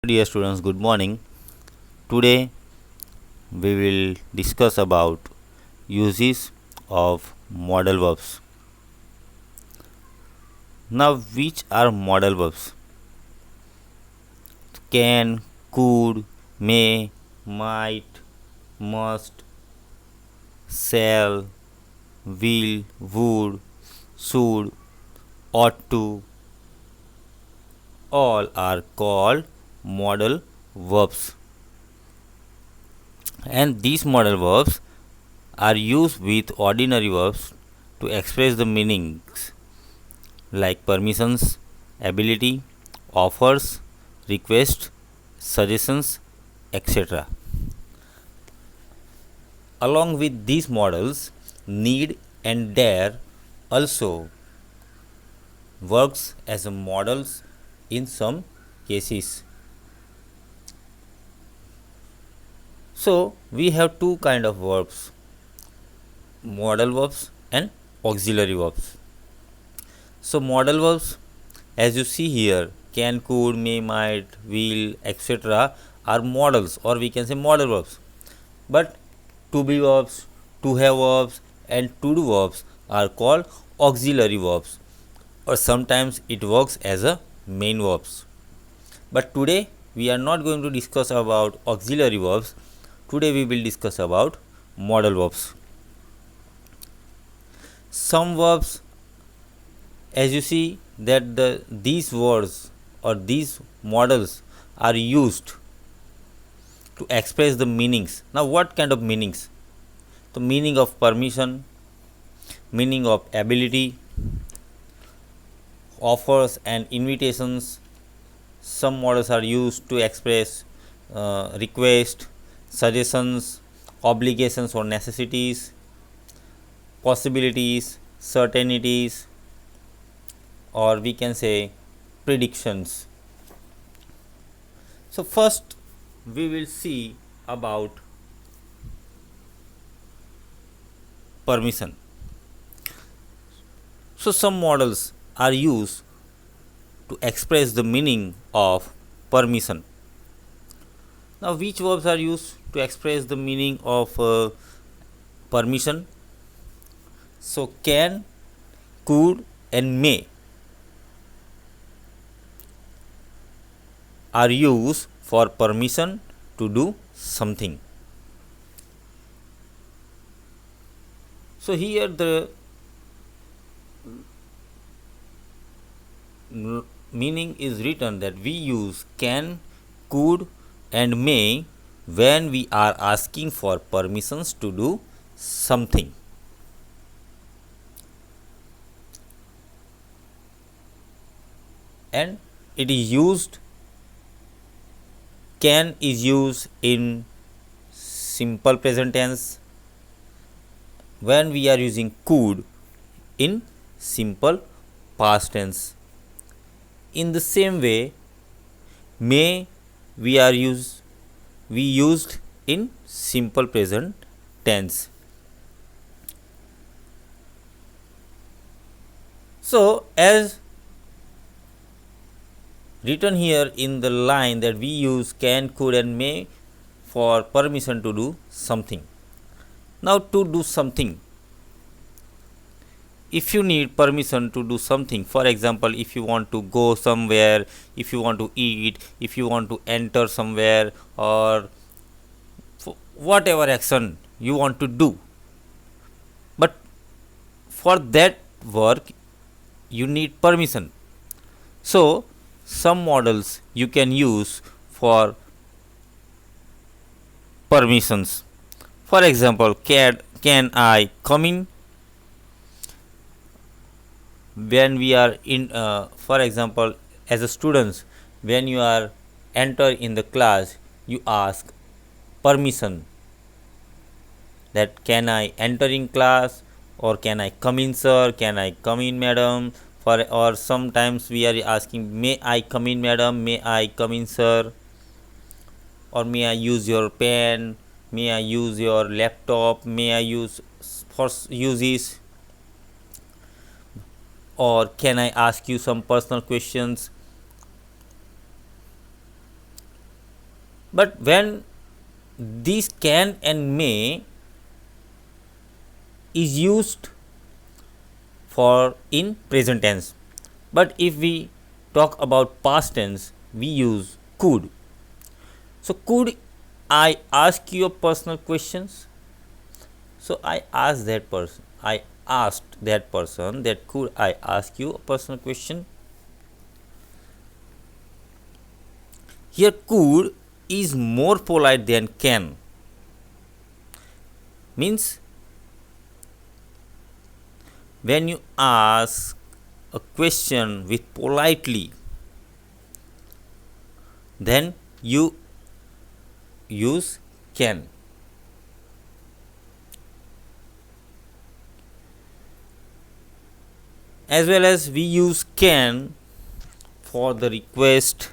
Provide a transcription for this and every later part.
Dear students, good morning. Today we will discuss about uses of modal verbs. Now, which are modal verbs? Can, could, may, might, must, shall, will, would, should, ought to, all are called modal verbs. And these modal verbs are used with ordinary verbs to express the meanings like permissions, ability, offers, request, suggestions, etc. Along with these models, need and dare also works as models in some cases. So we have two kind of verbs, modal verbs and auxiliary verbs. So modal verbs, as you see here, can, could, may, might, will, etc. are models, or we can say modal verbs. But to be verbs, to have verbs, and to do verbs are called auxiliary verbs, or sometimes it works as a main verbs. But today we are not going to discuss about auxiliary verbs. Today we will discuss about modal verbs. Some verbs, as you see, that these words or these models are used to express the meanings. Now, what kind of meanings? The meaning of permission, meaning of ability, offers and invitations. Some models are used to express request, suggestions, obligations or necessities, possibilities, certainties, or we can say predictions. So first we will see about permission. So some models are used to express the meaning of permission. Now which verbs are used to express the meaning of permission? So can, could and may are used for permission to do something. So here the meaning is written that we use can, could and may when we are asking for permissions to do something. And it is used, can is used in simple present tense, when we are using could in simple past tense. In the same way, may we used in simple present tense. So as written here in the line that we use can, could and may for permission to do something. Now to do something, if you need permission to do something, for example, if you want to go somewhere, if you want to eat, if you want to enter somewhere, or whatever action you want to do, but for that work you need permission. So some models you can use for permissions. For example, can I come in? When we are in, for example, as a students, when you are enter in the class, you ask permission that can I enter in class, or can I come in sir, can I come in madam, for or sometimes we are asking may I come in madam, may I come in sir, or may I use your pen, may I use your laptop, may I use for uses, or can I ask you some personal questions. But when these can and may is used for in present tense, but if we talk about past tense, we use could. So could I ask you a personal questions? So I asked that person. I asked that person that could I ask you a personal question? Here could is more polite than can. Means when you ask a question with politely, then you use can. As well as we use can for the request,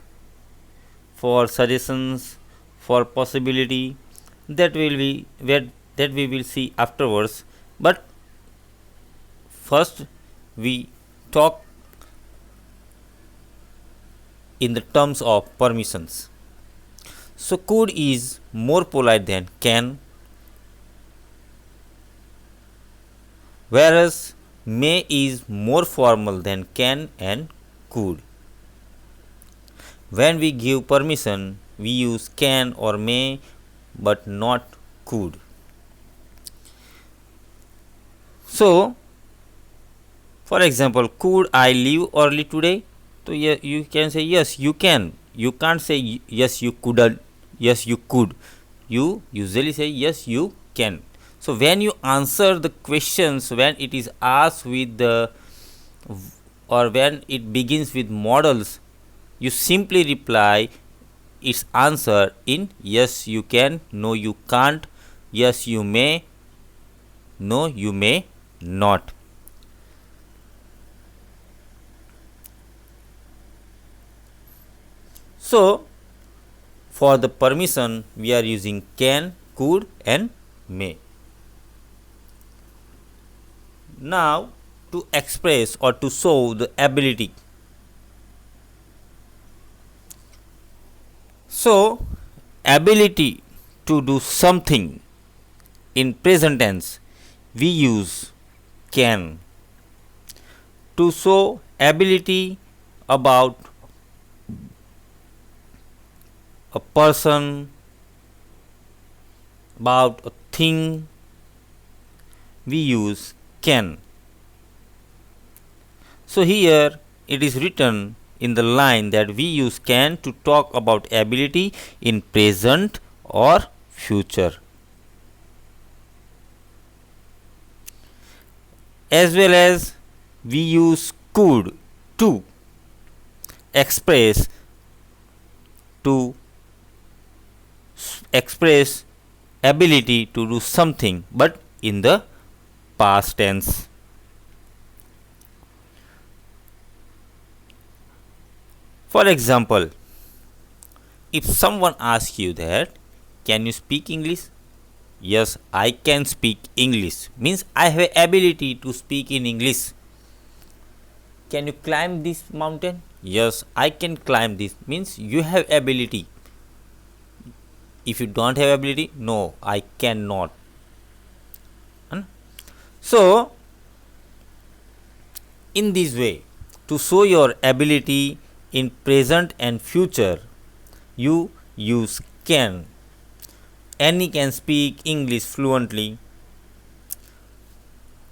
for suggestions, for possibility, that we will see afterwards. But first we talk in the terms of permissions. So could is more polite than can, whereas may is more formal than can and could. When we give permission, we use can or may, but not could. So, for example, could I leave early today? So you can say yes, you can. You can't say yes, you couldn't. Yes, you could. You usually say yes, you can. So when you answer the questions, when it is asked with the or when it begins with models, you simply reply its answer in yes you can, no you can't, yes you may, no you may not. So for the permission we are using can, could and may. Now to express or to show the ability. So ability to do something in present tense we use can. To show ability about a person, about a thing, we use can. So here it is written in the line that we use can to talk about ability in present or future. As well as we use could to express ability to do something, but in the past tense. For example, if someone asks you that, can you speak English? Yes, I can speak English. Means I have ability to speak in English. Can you climb this mountain? Yes, I can climb this. Means you have ability. If you don't have ability, no, I cannot. So in this way, to show your ability in present and future, you use can. Annie can speak English fluently.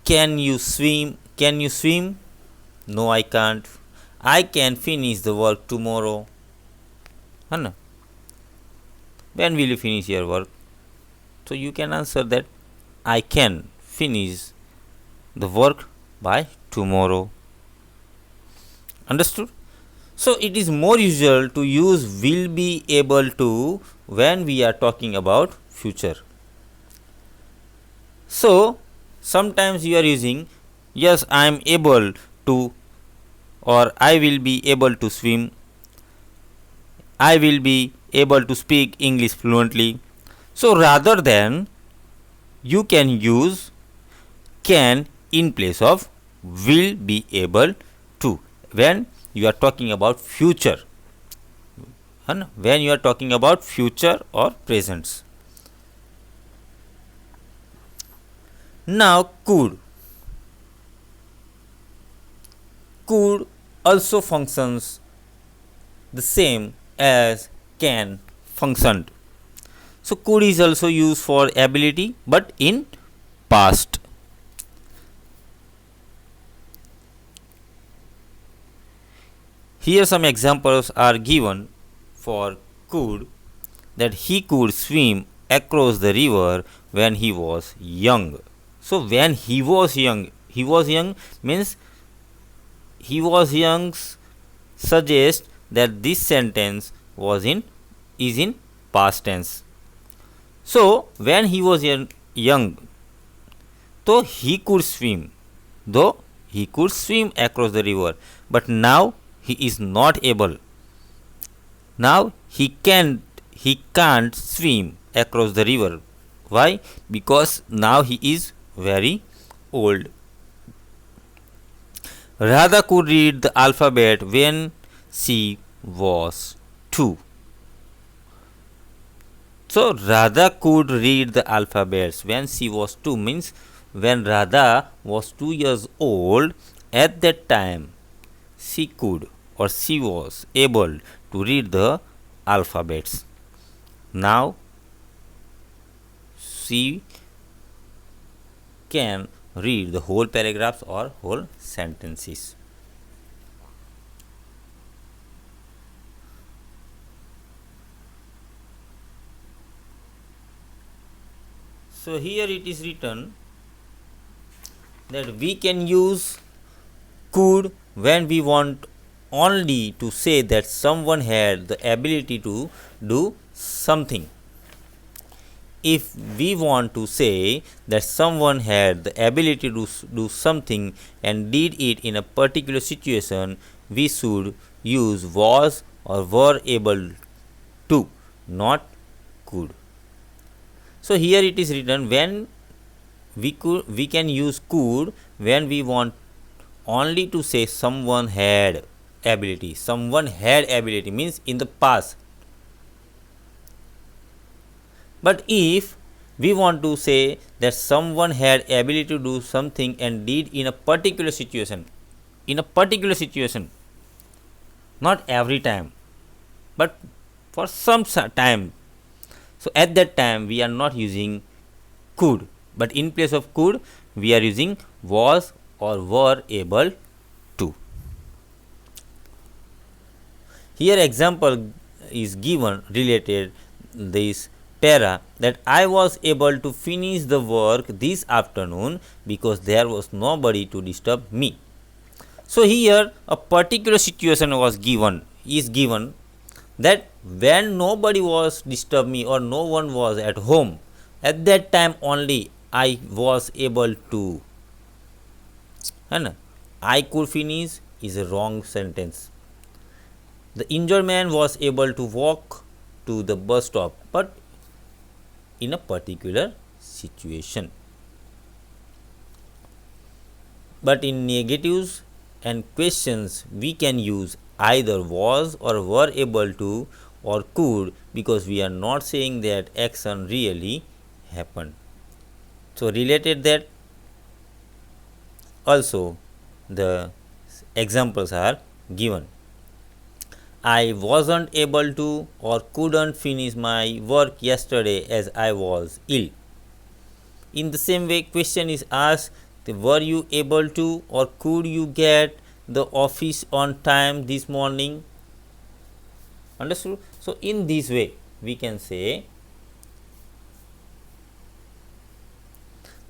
Can you swim? Can you swim? No, I can't. I can finish the work tomorrow. When will you finish your work? So you can answer that I can finish the work by tomorrow. Understood? So it is more usual to use will be able to when we are talking about future. So sometimes you are using yes I am able to, or I will be able to swim, I will be able to speak English fluently. So rather than, you can use can in place of will be able to when you are talking about future. है ना, when you are talking about future or presents. Now could also functions the same as can functioned. So could is also used for ability but in past. Here some examples are given for could, that he could swim across the river when he was young. So when he was young means he was young suggests that this sentence was in is in past tense. So when he was young, though he could swim, though he could swim across the river, but now he is not able. Now he can't swim across the river. Why? Because now he is very old. Radha could read the alphabet when she was 2. So Radha could read the alphabets when she was 2 means when Radha was 2 years old, at that time she could or she was able to read the alphabets. Now she can read the whole paragraphs or whole sentences. So here it is written that we can use could when we want only to say that someone had the ability to do something. If we want to say that someone had the ability to do something and did it in a particular situation, we should use was or were able to, not could. So here it is written when we can use could when we want only to say someone had ability. Someone had ability means in the past. But if we want to say that someone had ability to do something and did in a particular situation, not every time, but for some time, so at that time we are not using could, but in place of could we are using was or were able to. Here example is given related this para, that I was able to finish the work this afternoon because there was nobody to disturb me. So here a particular situation is given that when nobody was disturb me or no one was at home, at that time only I was able to. And I could finish is a wrong sentence. The injured man was able to walk to the bus stop, but in a particular situation. But in negatives and questions, we can use either was or were able to or could, because we are not saying that action really happened. So related that also the examples are given. I wasn't able to or couldn't finish my work yesterday as I was ill. In the same way, question is asked, were you able to or could you get the office on time this morning? Understood? So in this way we can say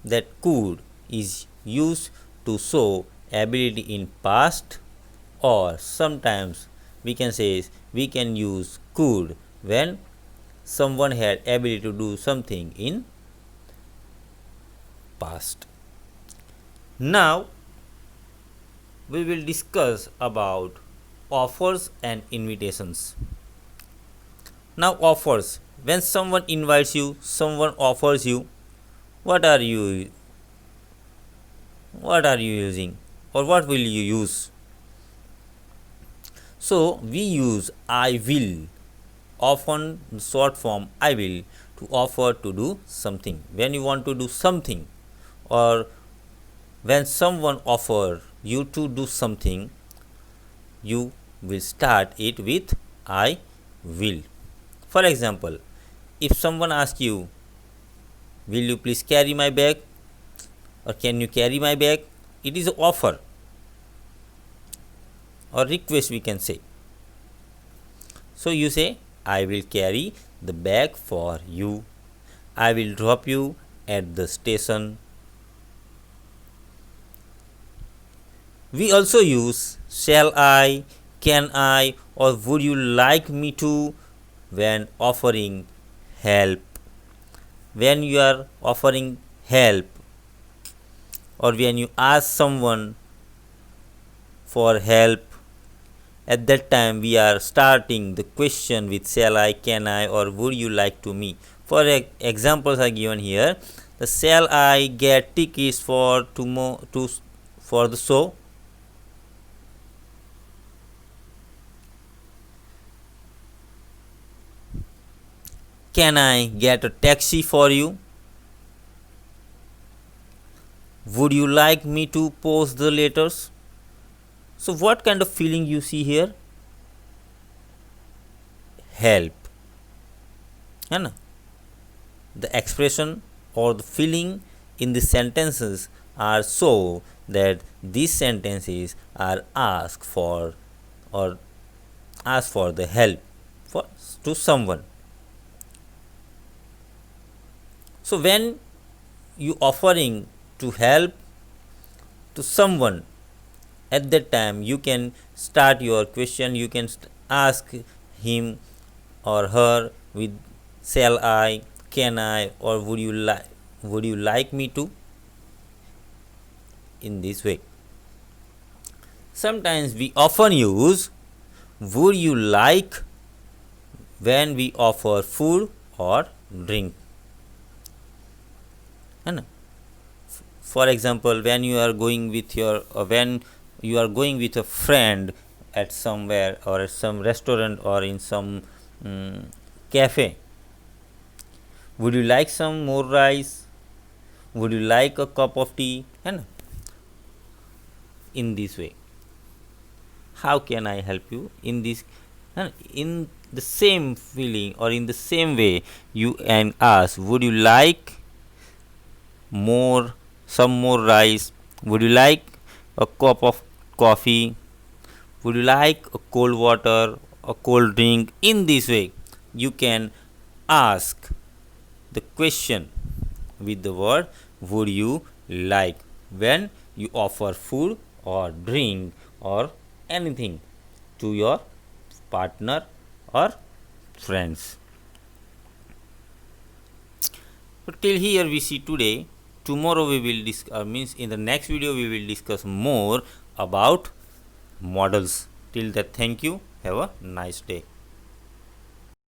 that could is used to show ability in past, or sometimes we can say we can use could when someone had ability to do something in past. Now we will discuss about offers and invitations. Now offers, when someone invites you, someone offers you, what are you using or what will you use? So we use I will often short form I will to offer to do something. When you want to do something, or when someone offer you to do something, you will start it with I will. For example, if someone asks you, will you please carry my bag, or can you carry my bag, it is an offer or request, we can say. So you say, I will carry the bag for you. I will drop you at the station. We also use shall I, can I, or would you like me to when offering help. When you are offering help, or when you ask someone for help, at that time we are starting the question with shall I, can I, or would you like to me. For examples are given here. The shall I get tickets for tomorrow for the show. Can I get a taxi for you? Would you like me to post the letters? So what kind of feeling you see here? Help. है the expression or the feeling in the sentences are so that these sentences are asked for or ask for the help for to someone. So when you offering to help to someone, at that time you can start your question, you can ask him or her with shall I, can I, or would you like me to, in this way. Sometimes we often use would you like when we offer food or drink. For example, when you are going with a friend at somewhere, or at some restaurant, or in some cafe, would you like some more rice, would you like a cup of tea, and in this way, how can I help you in this, in the same feeling or in the same way you can ask, would you like some more rice, would you like a cup of coffee, would you like a cold water, a cold drink. In this way you can ask the question with the word would you like when you offer food or drink or anything to your partner or friends. So till here we see today. Tomorrow we will means in the next video we will discuss more about models. Till that, thank you. Have a nice day.